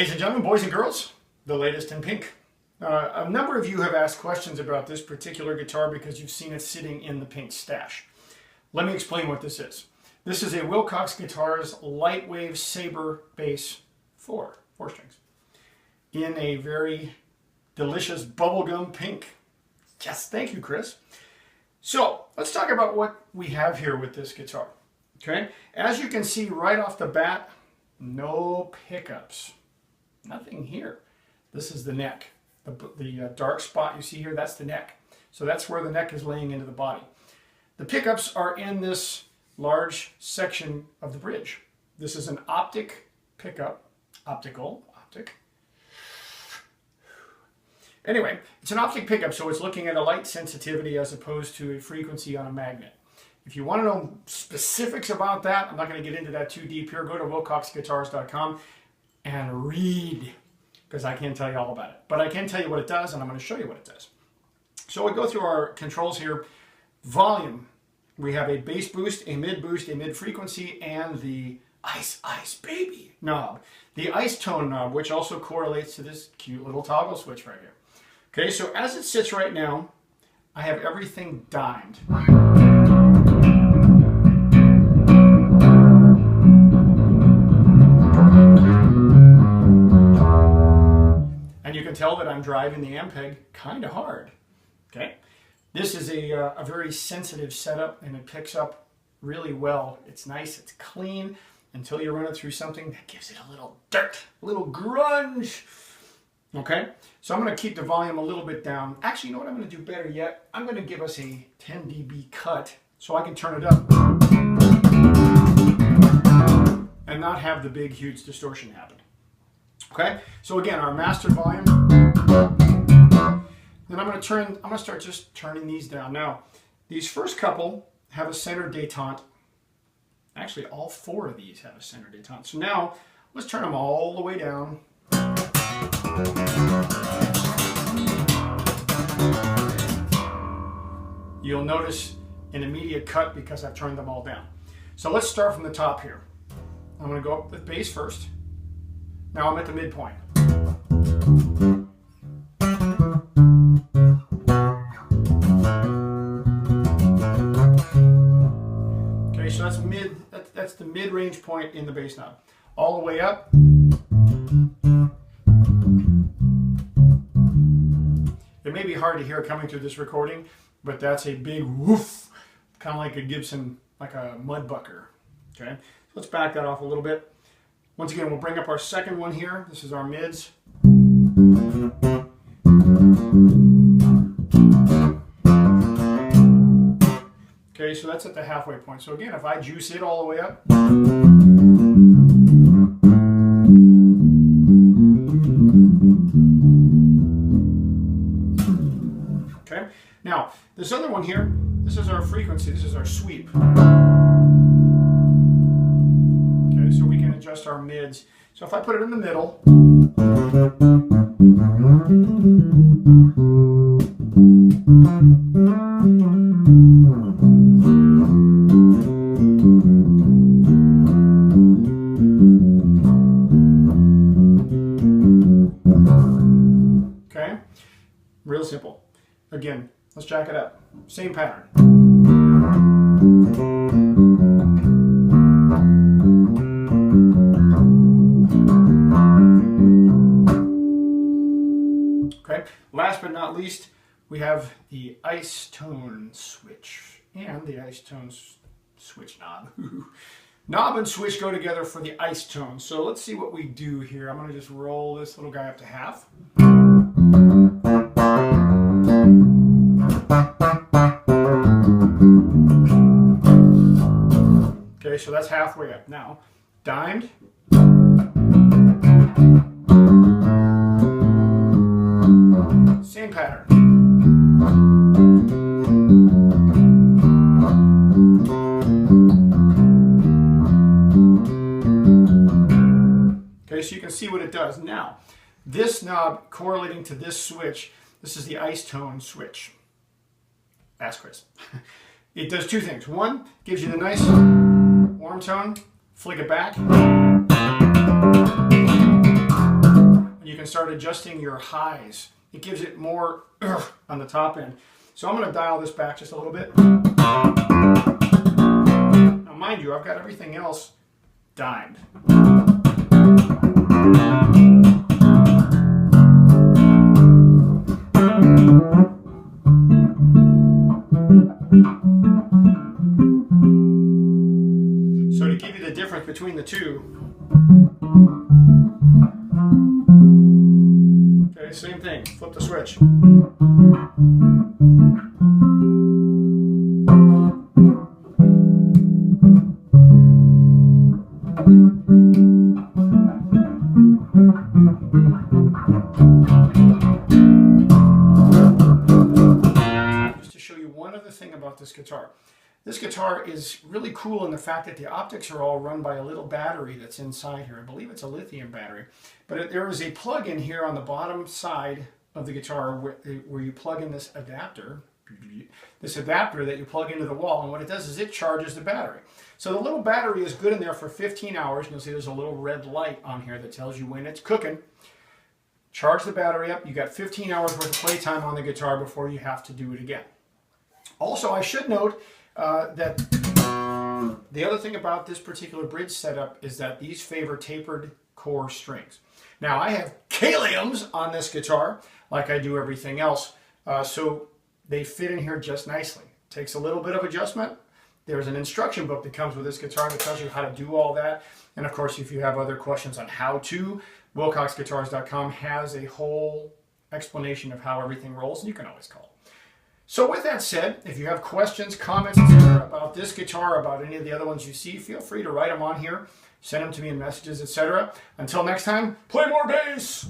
Ladies and gentlemen, boys and girls, the latest in pink. A number of you have asked questions about this particular guitar because you've seen it sitting in the pink stash. Let me explain what this is. This is a Willcox Guitars Lightwave Sabre bass 4 strings in a very delicious bubblegum pink. Yes, thank you, Chris. So let's talk about what we have here with this guitar. Okay, as you can see right off the bat, no pickups. Nothing here. This is the neck. The dark spot you see here, that's the neck. So that's where the neck is laying into the body. The pickups are in this large section of the bridge. This is an optic pickup. Optic. Anyway, it's an optic pickup, so it's looking at a light sensitivity as opposed to a frequency on a magnet. If you want to know specifics about that, I'm not going to get into that too deep here. Go to willcoxguitars.com and read, because I can't tell you all about it. But I can tell you what it does, and I'm going to show you what it does. So we go through our controls here. Volume. We have a bass boost, a mid frequency, and the Ice Baby knob. The ice tone knob, which also correlates to this cute little toggle switch right here. Okay, so as it sits right now, I have everything dimed. And you can tell that I'm driving the Ampeg kind of hard. Okay, this is a very sensitive setup, and it picks up really well. It's nice, it's clean, until you run it through something that gives it a little dirt, a little grunge. Okay, so I'm going to keep the volume a little bit down. Actually, you know what I'm going to do better yet? I'm going to give us a 10 dB cut so I can turn it up and not have the big, huge distortion happen. Okay, so again, our master volume. Then I'm going to start just turning these down. Now, these first couple have a center detente. Actually, all 4 of these have a center detente. So now, let's turn them all the way down. You'll notice an immediate cut because I've turned them all down. So let's start from the top here. I'm going to go up with bass first. Now I'm at the midpoint. Okay, so that's the mid-range point in the bass knob. All the way up. It may be hard to hear coming through this recording, but that's a big woof, kind of like a Gibson, like a mudbucker. Okay, so let's back that off a little bit. Once again, we'll bring up our second one here. This is our mids. Okay, so that's at the halfway point. So again, if I juice it all the way up. Okay, now this other one here, this is our frequency, this is our sweep. Okay, so we can adjust our mids. So if I put it in the middle, okay, real simple. Again, let's jack it up. Same pattern. Okay, last but not least, we have the ice tone switch and the ice tone switch knob. Knob and switch go together for the ice tone. So let's see what we do here. I'm going to just roll this little guy up to half. Okay, so that's halfway up. Now, dimed. Same pattern. Okay, so you can see what it does. Now, this knob correlating to this switch, this is the ice tone switch. Ask Chris. It does 2 things. One, gives you the nice warm tone, flick it back. can start adjusting your highs. It gives it more on the top end. So I'm going to dial this back just a little bit. Now mind you, I've got everything else dimed. So to give you the difference between the two, okay, same thing, flip the switch. Just to show you one other thing about this guitar. This guitar is really cool in the fact that the optics are all run by a little battery that's inside here. I believe it's a lithium battery. But there is a plug in here on the bottom side of the guitar where you plug in this adapter that you plug into the wall, and what it does is it charges the battery. So the little battery is good in there for 15 hours. You'll see there's a little red light on here that tells you when it's cooking. Charge the battery up. You got 15 hours worth of playtime on the guitar before you have to do it again. Also, I should note that the other thing about this particular bridge setup is that these favor tapered core strings. Now, I have Kaliums on this guitar, like I do everything else, so they fit in here just nicely. Takes a little bit of adjustment. There's an instruction book that comes with this guitar that tells you how to do all that. And of course, if you have other questions on how to, willcoxguitars.com has a whole explanation of how everything rolls, and you can always call. So with that said, if you have questions, comments, etc. about this guitar, about any of the other ones you see, feel free to write them on here, send them to me in messages, etc. Until next time, play more bass!